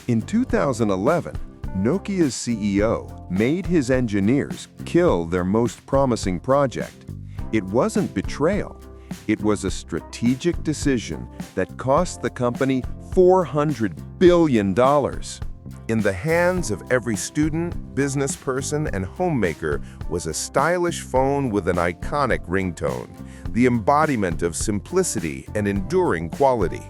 In 2011, Nokia's CEO made his engineers kill their most promising project. It wasn't betrayal. It was a strategic decision that cost the company $400 billion. In the hands of every student, business person, and homemaker was a stylish phone with an iconic ringtone, the embodiment of simplicity and enduring quality.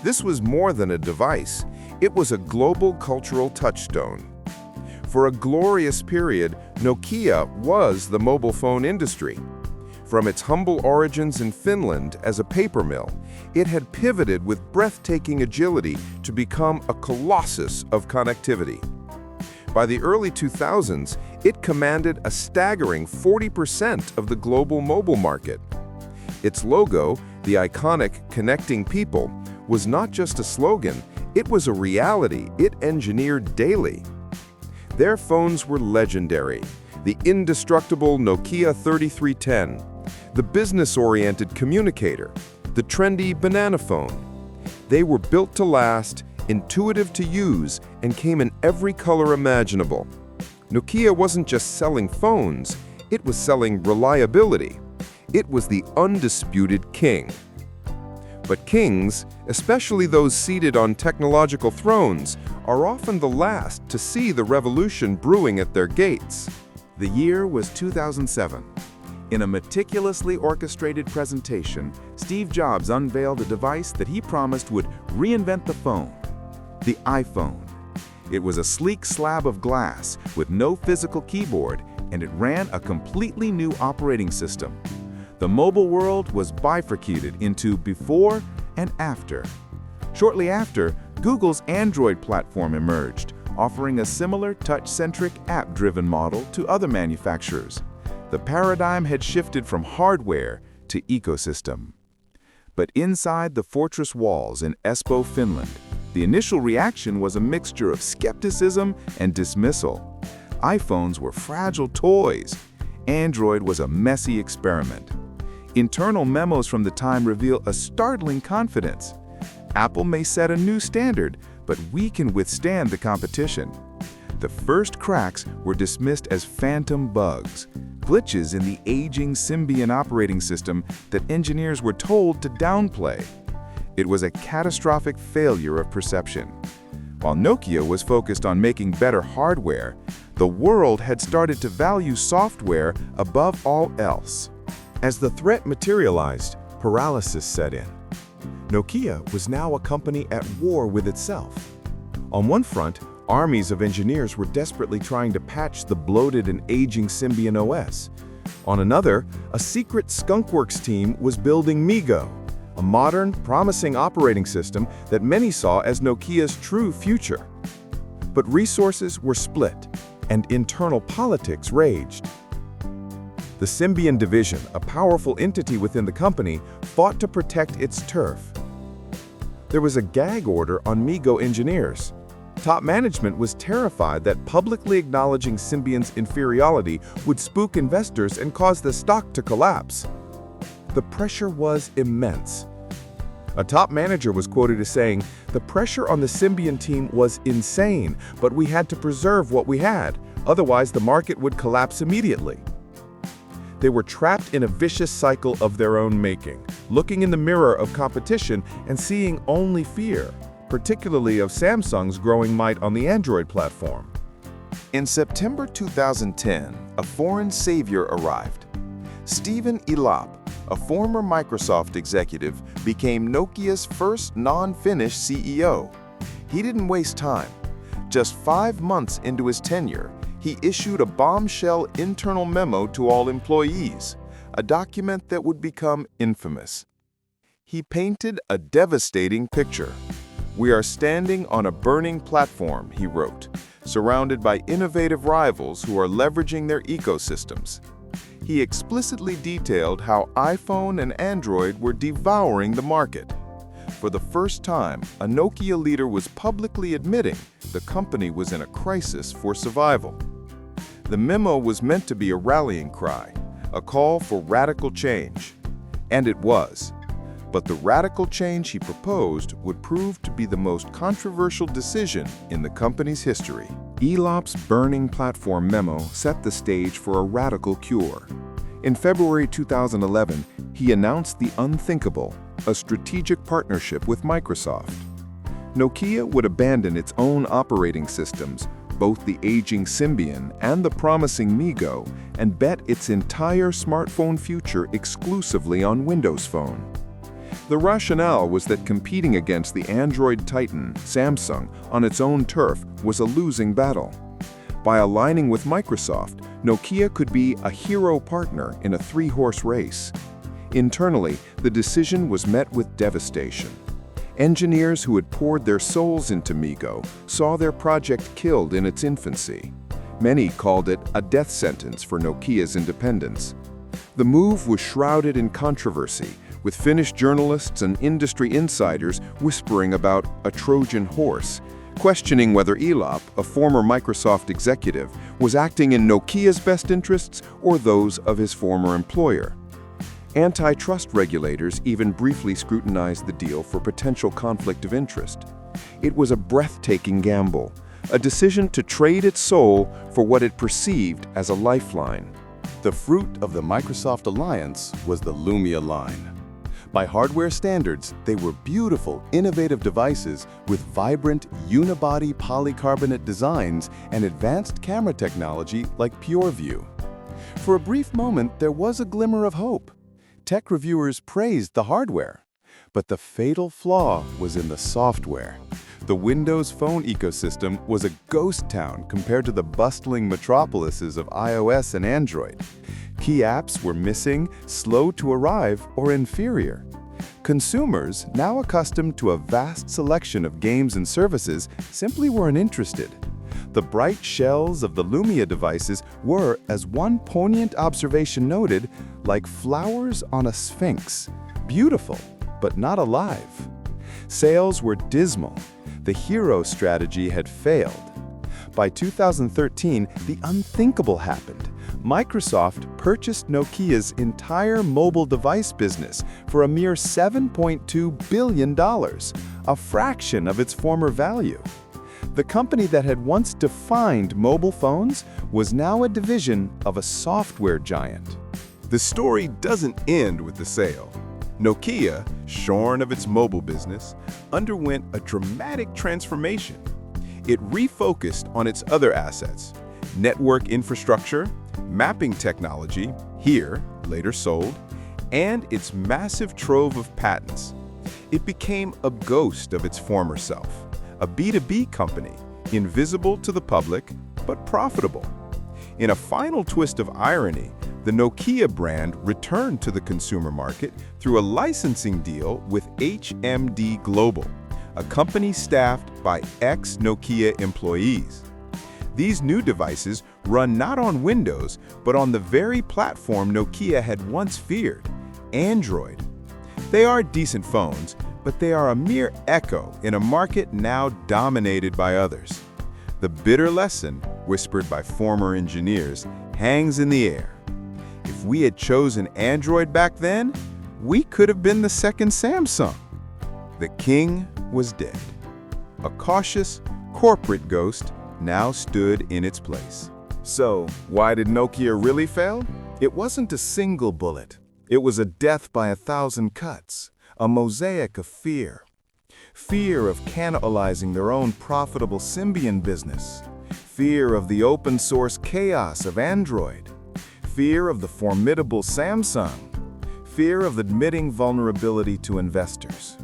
This was more than a device. It was a global cultural touchstone. For a glorious period, Nokia was the mobile phone industry. From its humble origins in Finland as a paper mill, it had pivoted with breathtaking agility to become a colossus of connectivity. By the early 2000s, it commanded a staggering 40% of the global mobile market. Its logo, the iconic "Connecting People," was not just a slogan, it was a reality it engineered daily. Their phones were legendary. The indestructible Nokia 3310, the business-oriented communicator, the trendy banana phone. They were built to last, intuitive to use, and came in every color imaginable. Nokia wasn't just selling phones, it was selling reliability. It was the undisputed king. But kings, especially those seated on technological thrones, are often the last to see the revolution brewing at their gates. The year was 2007. In a meticulously orchestrated presentation, Steve Jobs unveiled a device that he promised would reinvent the phone, the iPhone. It was a sleek slab of glass with no physical keyboard, and it ran a completely new operating system. The mobile world was bifurcated into before and after. Shortly after, Google's Android platform emerged, offering a similar touch-centric app-driven model to other manufacturers. The paradigm had shifted from hardware to ecosystem. But inside the fortress walls in Espoo, Finland, the initial reaction was a mixture of skepticism and dismissal. iPhones were fragile toys. Android was a messy experiment. Internal memos from the time reveal a startling confidence. Apple may set a new standard, but we can withstand the competition. The first cracks were dismissed as phantom bugs, glitches in the aging Symbian operating system that engineers were told to downplay. It was a catastrophic failure of perception. While Nokia was focused on making better hardware, the world had started to value software above all else. As the threat materialized, paralysis set in. Nokia was now a company at war with itself. On one front, armies of engineers were desperately trying to patch the bloated and aging Symbian OS. On another, a secret skunkworks team was building MeGo, a modern, promising operating system that many saw as Nokia's true future. But resources were split, and internal politics raged. The Symbian division, a powerful entity within the company, fought to protect its turf. There was a gag order on MeGo engineers. Top management was terrified that publicly acknowledging Symbian's inferiority would spook investors and cause the stock to collapse. The pressure was immense. A top manager was quoted as saying, "The pressure on the Symbian team was insane, but we had to preserve what we had, otherwise the market would collapse immediately." They were trapped in a vicious cycle of their own making, looking in the mirror of competition and seeing only fear, particularly of Samsung's growing might on the Android platform. In September 2010, a foreign savior arrived. Stephen Elop, a former Microsoft executive, became Nokia's first non-Finnish CEO. He didn't waste time. Just 5 months into his tenure, he issued a bombshell internal memo to all employees, a document that would become infamous. He painted a devastating picture. "We are standing on a burning platform," he wrote, "surrounded by innovative rivals who are leveraging their ecosystems." He explicitly detailed how iPhone and Android were devouring the market. For the first time, a Nokia leader was publicly admitting the company was in a crisis for survival. The memo was meant to be a rallying cry, a call for radical change. And it was. But the radical change he proposed would prove to be the most controversial decision in the company's history. Elop's burning platform memo set the stage for a radical cure. In February 2011, he announced the unthinkable, a strategic partnership with Microsoft. Nokia would abandon its own operating systems, both the aging Symbian and the promising MeGo, and bet its entire smartphone future exclusively on Windows Phone. The rationale was that competing against the Android titan, Samsung, on its own turf was a losing battle. By aligning with Microsoft, Nokia could be a hero partner in a three-horse race. Internally, the decision was met with devastation. Engineers who had poured their souls into MeGo saw their project killed in its infancy. Many called it a death sentence for Nokia's independence. The move was shrouded in controversy, with Finnish journalists and industry insiders whispering about a Trojan horse, questioning whether Elop, a former Microsoft executive, was acting in Nokia's best interests or those of his former employer. Antitrust regulators even briefly scrutinized the deal for potential conflict of interest. It was a breathtaking gamble, a decision to trade its soul for what it perceived as a lifeline. The fruit of the Microsoft alliance was the Lumia line. By hardware standards, they were beautiful, innovative devices with vibrant, unibody polycarbonate designs and advanced camera technology like PureView. For a brief moment, there was a glimmer of hope. Tech reviewers praised the hardware, but the fatal flaw was in the software. The Windows Phone ecosystem was a ghost town compared to the bustling metropolises of iOS and Android. Key apps were missing, slow to arrive, or inferior. Consumers, now accustomed to a vast selection of games and services, simply weren't interested. The bright shells of the Lumia devices were, as one poignant observation noted, like flowers on a sphinx, beautiful, but not alive. Sales were dismal. The hero strategy had failed. By 2013, the unthinkable happened. Microsoft purchased Nokia's entire mobile device business for a mere $7.2 billion, a fraction of its former value. The company that had once defined mobile phones was now a division of a software giant. The story doesn't end with the sale. Nokia, shorn of its mobile business, underwent a dramatic transformation. It refocused on its other assets: network infrastructure, mapping technology, here, later sold, and its massive trove of patents. It became a ghost of its former self, a B2B company, invisible to the public, but profitable. In a final twist of irony, the Nokia brand returned to the consumer market through a licensing deal with HMD Global, a company staffed by ex-Nokia employees. These new devices run not on Windows, but on the very platform Nokia had once feared, Android. They are decent phones, but they are a mere echo in a market now dominated by others. The bitter lesson, whispered by former engineers, hangs in the air. If we had chosen Android back then, we could have been the second Samsung. The king was dead. A cautious, corporate ghost now stood in its place. So, why did Nokia really fail? It wasn't a single bullet. It was a death by 1,000 cuts, a mosaic of fear. Fear of cannibalizing their own profitable Symbian business. Fear of the open-source chaos of Android. Fear of the formidable Samsung. Fear of admitting vulnerability to investors.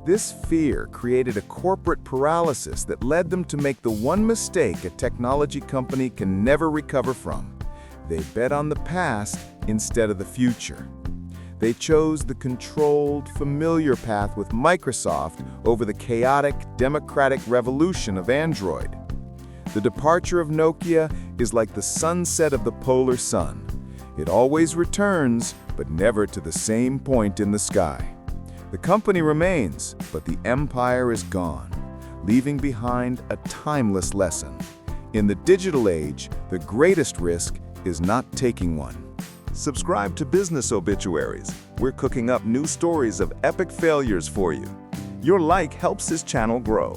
This fear created a corporate paralysis that led them to make the one mistake a technology company can never recover from. They bet on the past instead of the future. They chose the controlled, familiar path with Microsoft over the chaotic, democratic revolution of Android. The departure of Nokia is like the sunset of the polar sun. It always returns, but never to the same point in the sky. The company remains, but the empire is gone, leaving behind a timeless lesson. In the digital age, the greatest risk is not taking one. Subscribe to Business Obituaries we're cooking up new stories of epic failures for you. Your like helps this channel grow.